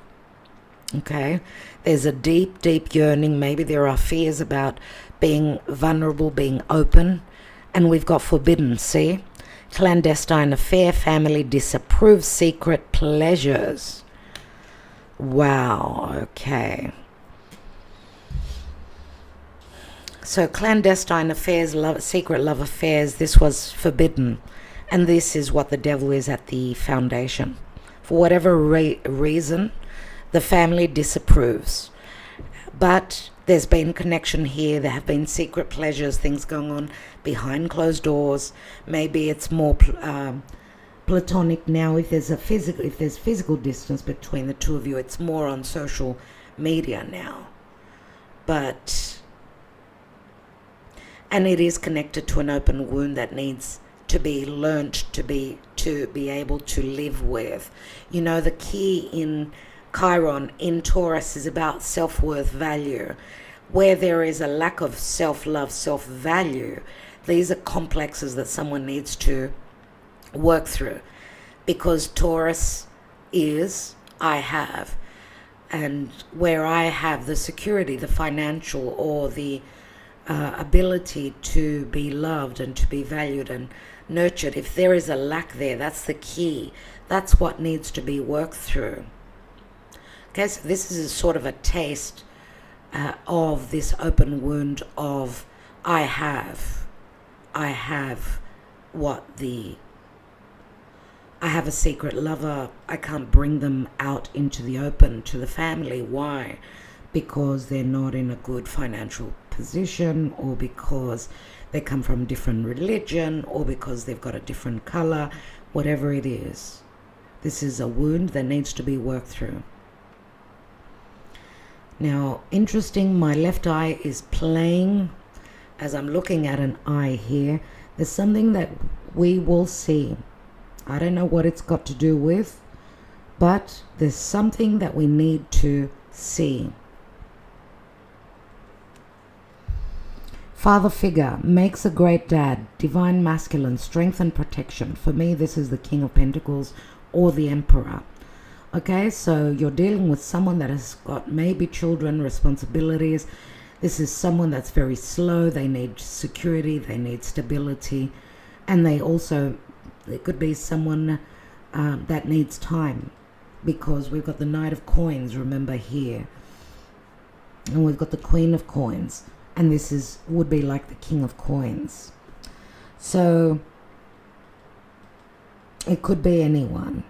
Okay? There's a deep, deep yearning. Maybe there are fears about being vulnerable, being open. And we've got forbidden, see? Clandestine affair, family disapproves, secret pleasures. Wow, okay. So clandestine affairs, secret love affairs, this was forbidden. And this is what the devil is at the foundation. For whatever reason, the family disapproves. But there's been connection here. There have been secret pleasures, things going on behind closed doors. Maybe it's more platonic now. If there's physical distance between the two of you, it's more on social media now. And it is connected to an open wound that needs to be learnt to be able to live with. You know, the key in Chiron, in Taurus, is about self-worth, value. Where there is a lack of self-love, self-value, these are complexes that someone needs to work through. Because Taurus is I have. And where I have the security, the financial, or the ability to be loved and to be valued and nurtured, if there is a lack there, that's the key. That's what needs to be worked through. Okay, so this is a sort of a taste of this open wound of I have a secret lover. I can't bring them out into the open to the family. Why? Because they're not in a good financial position, or because they come from a different religion, or because they've got a different color, whatever it is. This is a wound that needs to be worked through. Now, interesting, my left eye is playing as I'm looking at an eye here. There's something that we will see. I don't know what it's got to do with, but there's something that we need to see. Father figure, makes a great dad, divine masculine, strength and protection. For me, this is the King of Pentacles or the Emperor. Okay, so you're dealing with someone that has got maybe children, responsibilities. This is someone that's very slow. They need security, they need stability. And it could be someone that needs time, because we've got the Knight of Coins, remember, here. And we've got the Queen of Coins. And this would be like the King of Coins. So it could be anyone.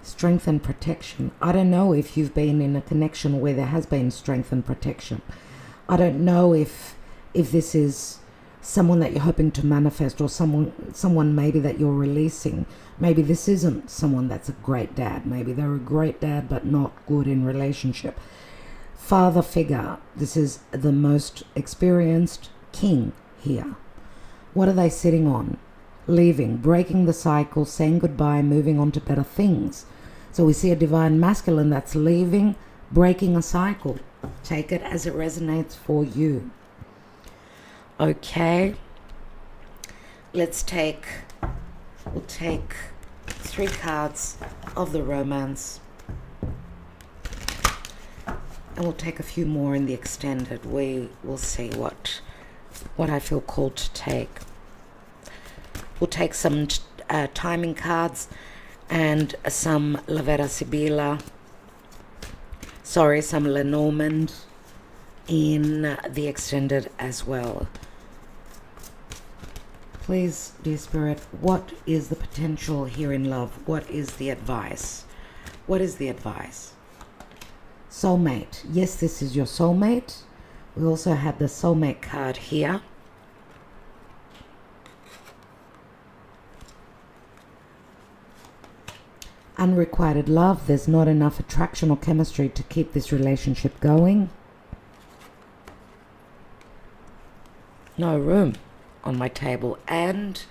Strength and protection. I don't know if you've been in a connection where there has been strength and protection. I don't know if this is someone that you're hoping to manifest, or someone maybe that you're releasing. Maybe this isn't someone that's a great dad. Maybe they're a great dad but not good in relationship. Father figure. This is the most experienced king here. What are they sitting on? Leaving, breaking the cycle, saying goodbye, moving on to better things. So we see a divine masculine that's leaving, breaking a cycle. Take it as it resonates for you. Okay. We'll take 3 cards of the romance. And we'll take a few more in the extended. We will see what I feel called to take. We'll take some timing cards and some Lavera Sibilla. Some Lenormand in the extended as well. Please, dear Spirit, what is the potential here in love? What is the advice? What is the advice? Soulmate. Yes, this is your soulmate. We also have the soulmate card here. Unrequited love. There's not enough attraction or chemistry to keep this relationship going. No room on my table. And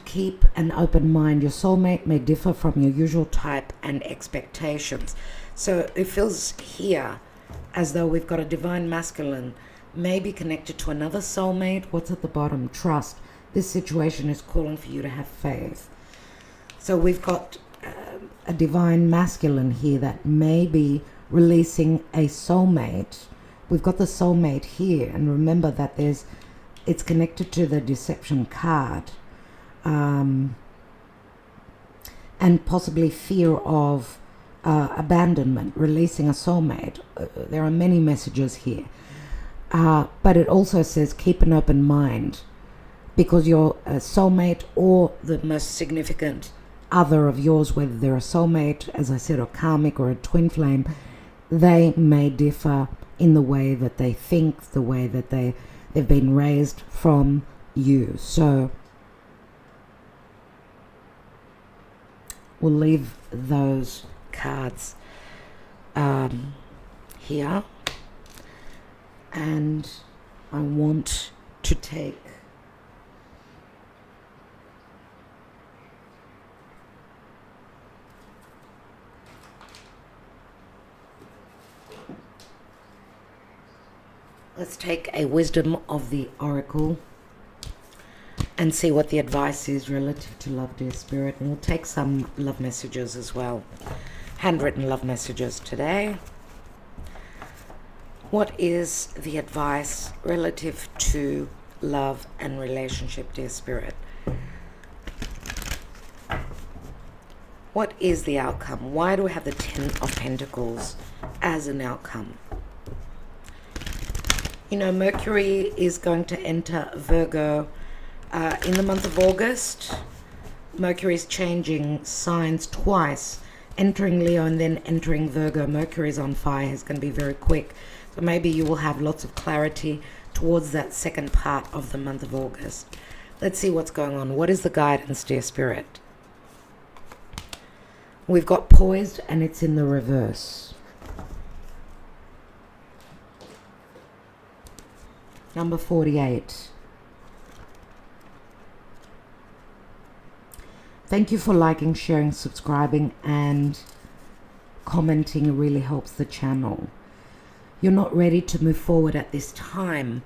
keep an open mind. Your soulmate may differ from your usual type and expectations. So it feels here as though we've got a divine masculine, maybe connected to another soulmate. What's at the bottom? Trust. This situation is calling for you to have faith. So we've got a divine masculine here that may be releasing a soulmate. We've got the soulmate here, and remember that it's connected to the deception card, and possibly fear of abandonment, releasing a soulmate. There are many messages here, but it also says keep an open mind, because your soulmate or the most significant other of yours, whether they're a soulmate, as I said, or karmic or a twin flame, they may differ in the way that they think, the way that they've been raised from you. So we'll leave those cards here, and I want to take let's take a wisdom of the oracle and see what the advice is relative to love, dear spirit. And we'll take some love messages as well, handwritten love messages today. What is the advice relative to love and relationship, dear spirit? What is the outcome? Why do we have the 10 of Pentacles as an outcome? You know, Mercury is going to enter Virgo in the month of August. Mercury is changing signs twice, entering Leo and then entering Virgo. Mercury is on fire. It's going to be very quick. So maybe you will have lots of clarity towards that second part of the month of August. Let's see what's going on. What is the guidance, dear spirit? We've got poised, and it's in the reverse. Number 48. Thank you for liking, sharing, subscribing, and commenting. It really helps the channel. You're not ready to move forward at this time,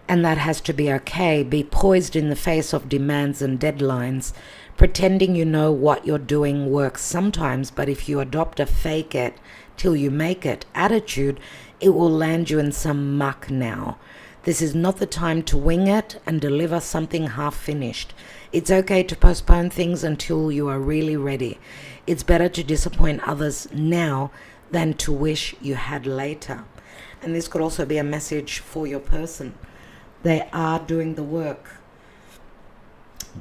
and that has to be okay. Be poised in the face of demands and deadlines. Pretending you know what you're doing works sometimes, but if you adopt a fake it till you make it attitude, it will land you in some muck now. This is not the time to wing it and deliver something half finished. It's okay to postpone things until you are really ready. It's better to disappoint others now than to wish you had later. And this could also be a message for your person. They are doing the work.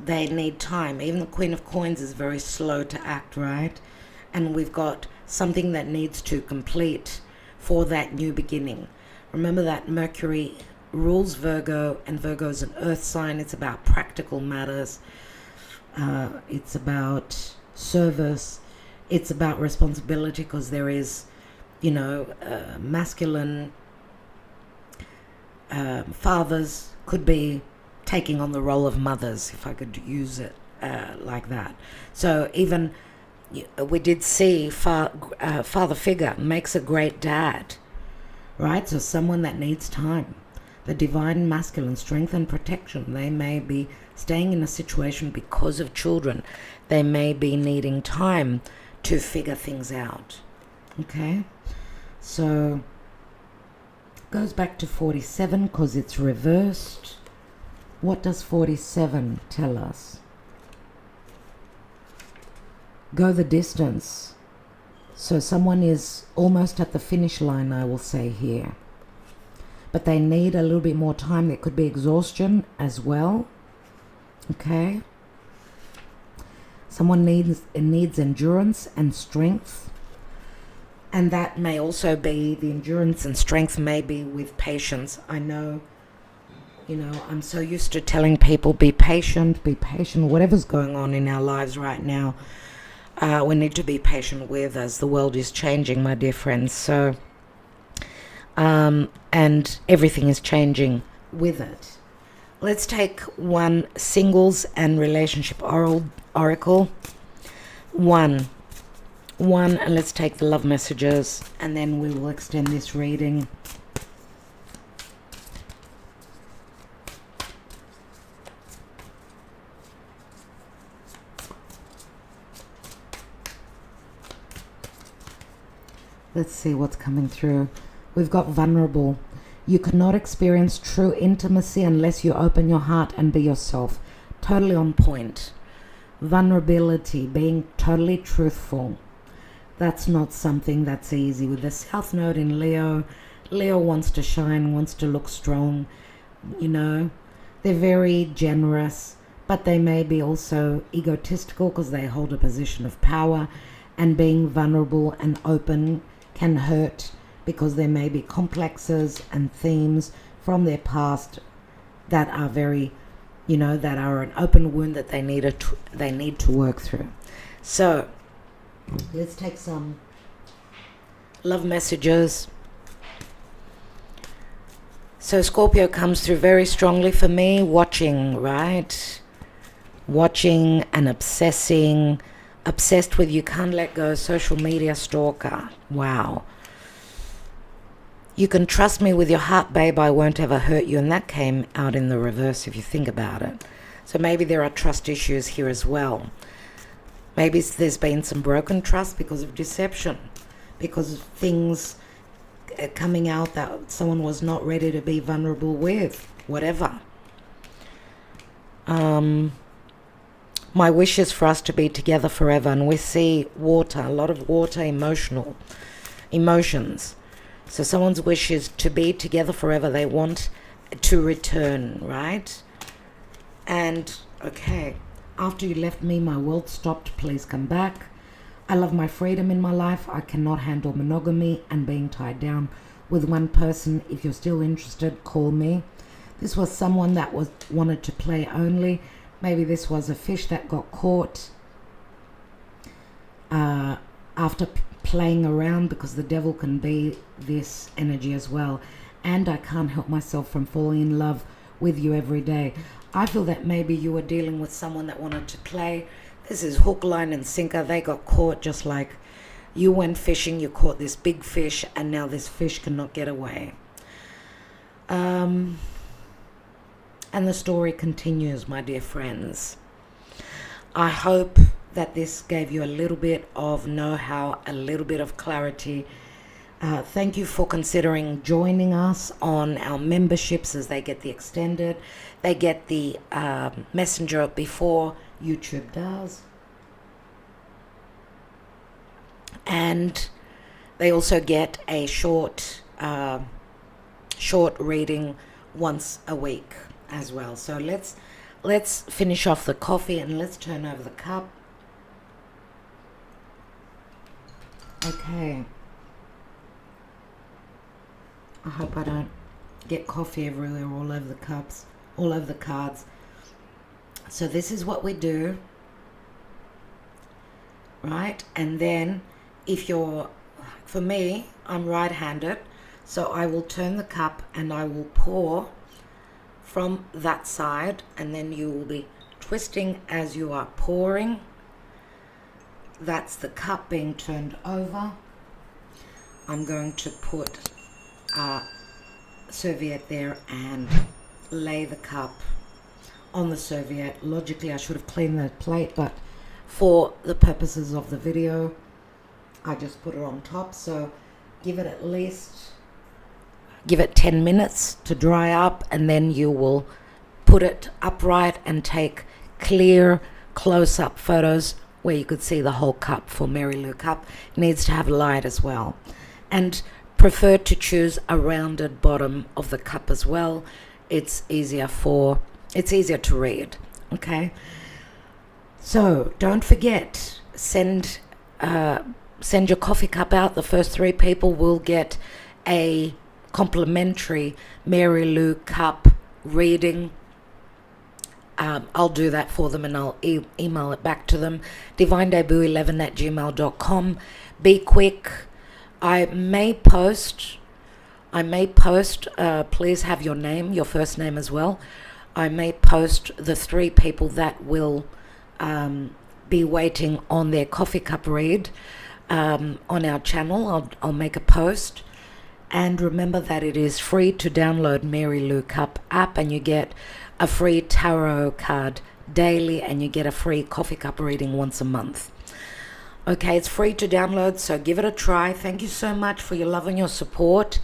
They need time. Even the Queen of Coins is very slow to act, right? And we've got something that needs to complete for that new beginning. Remember that Mercury rules Virgo, and Virgo is an earth sign. It's about practical matters. It's about service. It's about responsibility, because there is, you know, masculine fathers could be taking on the role of mothers, if I could use it like that. So even we did see father figure makes a great dad, right? So someone that needs time. The divine masculine, strength and protection. They may be staying in a situation because of children. They may be needing time to figure things out. Okay? So, goes back to 47 because it's reversed. What does 47 tell us? Go the distance. So someone is almost at the finish line, I will say here. But they need a little bit more time. There could be exhaustion as well. Okay? Someone needs endurance and strength. And that may also be the endurance and strength, may be with patience. I know, I'm so used to telling people, be patient, whatever's going on in our lives right now. We need to be patient with, as the world is changing, my dear friends. So, and everything is changing with it. Let's take one singles and relationship oracle. One, and let's take the love messages, and then we will extend this reading. Let's see what's coming through. We've got vulnerable. You cannot experience true intimacy unless you open your heart and be yourself. Totally on point. Vulnerability, being totally truthful. That's not something that's easy. With the South Node in Leo, Leo wants to shine, wants to look strong. They're very generous, but they may be also egotistical because they hold a position of power. And being vulnerable and open can hurt, because there may be complexes and themes from their past that are very, that are an open wound that they need to work through. So let's take some love messages. So Scorpio comes through very strongly for me, watching, right? Watching and obsessing, obsessed with you can't let go, social media stalker. Wow. You can trust me with your heart, babe, I won't ever hurt you. And that came out in the reverse if you think about it. So maybe there are trust issues here as well. Maybe there's been some broken trust because of deception, because of things coming out that someone was not ready to be vulnerable with, whatever. My wish is for us to be together forever. And we see water, a lot of water, emotions. So someone's wish is to be together forever. They want to return, right? And, okay, after you left me, my world stopped. Please come back. I love my freedom in my life. I cannot handle monogamy and being tied down with one person. If you're still interested, call me. This was someone that wanted to play only. Maybe this was a fish that got caught after playing around, because the devil can be this energy as well. And I can't help myself from falling in love with you every day. I feel that maybe you were dealing with someone that wanted to play. This is hook, line, and sinker. They got caught just like you went fishing. You caught this big fish, and now this fish cannot get away. And the story continues, my dear friends. I hope that this gave you a little bit of know-how, a little bit of clarity. Thank you for considering joining us on our memberships, as they get the extended. They get the messenger before YouTube does. And they also get a short reading once a week as well. So let's finish off the coffee and let's turn over the cup. Okay. I hope I don't get coffee everywhere, all over the cups, all over the cards. So this is what we do, right? And then for me, I'm right-handed, so I will turn the cup and I will pour from that side, and then you will be twisting as you are pouring. That's the cup being turned over. I'm going to put a serviette there and lay the cup on the serviette. Logically, I should have cleaned the plate, but for the purposes of the video, I just put it on top. So give it 10 minutes to dry up, and then you will put it upright and take clear close-up photos where you could see the whole cup. For Mary Lou cup, it needs to have light as well, and prefer to choose a rounded bottom of the cup as well. It's easier to read. Okay, so don't forget, send send your coffee cup out. The first 3 people will get a complimentary Mary Lou cup reading. I'll do that for them and I'll email it back to them. divinedebut11@gmail.com. Be quick. I may post, please have your name, your first name as well. I may post the 3 people that will be waiting on their coffee cup read on our channel. I'll make a post. And remember that it is free to download Mary Lou Cup app, and you get a free tarot card daily, and you get a free coffee cup reading once a month. Okay, it's free to download, so give it a try. Thank you so much for your love and your support.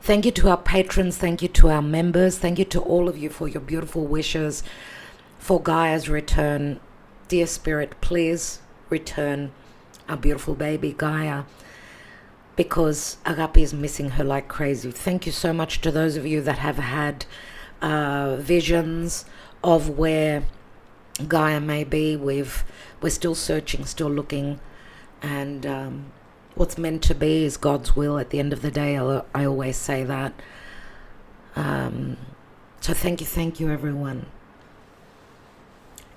Thank you to our patrons. Thank you to our members. Thank you to all of you for your beautiful wishes for Gaia's return. Dear Spirit, please return our beautiful baby Gaia, because Agape is missing her like crazy. Thank you so much to those of you that have had visions of where Gaia may be. We're still searching, still looking, and what's meant to be is God's will at the end of the day. I always say that. So thank you everyone.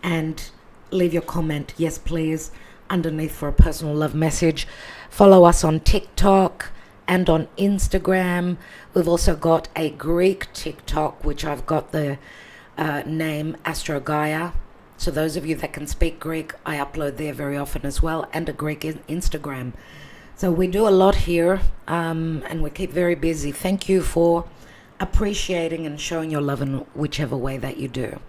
And leave your comment, yes please, underneath for a personal love message. Follow us on TikTok and on Instagram. We've also got a Greek TikTok, which I've got the name Astro Gaia. So those of you that can speak Greek, I upload there very often as well, and a Greek Instagram. So we do a lot here, and we keep very busy. Thank you for appreciating and showing your love in whichever way that you do.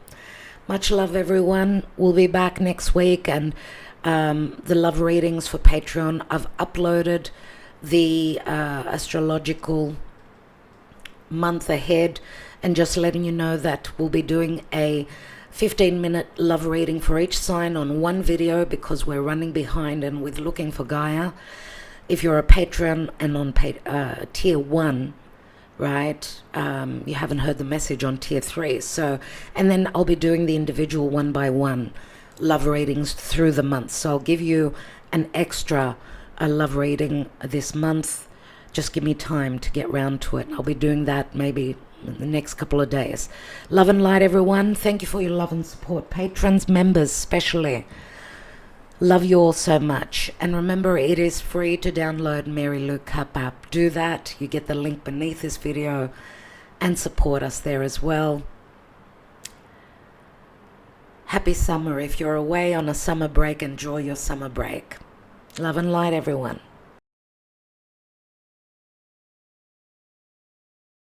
Much love, everyone. We'll be back next week, and the love readings for Patreon. I've uploaded the astrological month ahead, and just letting you know that we'll be doing a 15-minute love reading for each sign on one video, because we're running behind and with looking for Gaia. If you're a patron and on tier 1, right, you haven't heard the message on tier 3. So, and then I'll be doing the individual 1-by-1 love readings through the month. So I'll give you an extra love reading this month. Just give me time to get round to it. I'll be doing that maybe in the next couple of days. Love and light, everyone. Thank you for your love and support. Patrons, members especially. Love you all so much. And remember, it is free to download Mary Lou Cup app. Do that. You get the link beneath this video, and support us there as well. Happy summer. If you're away on a summer break, enjoy your summer break. Love and light, everyone.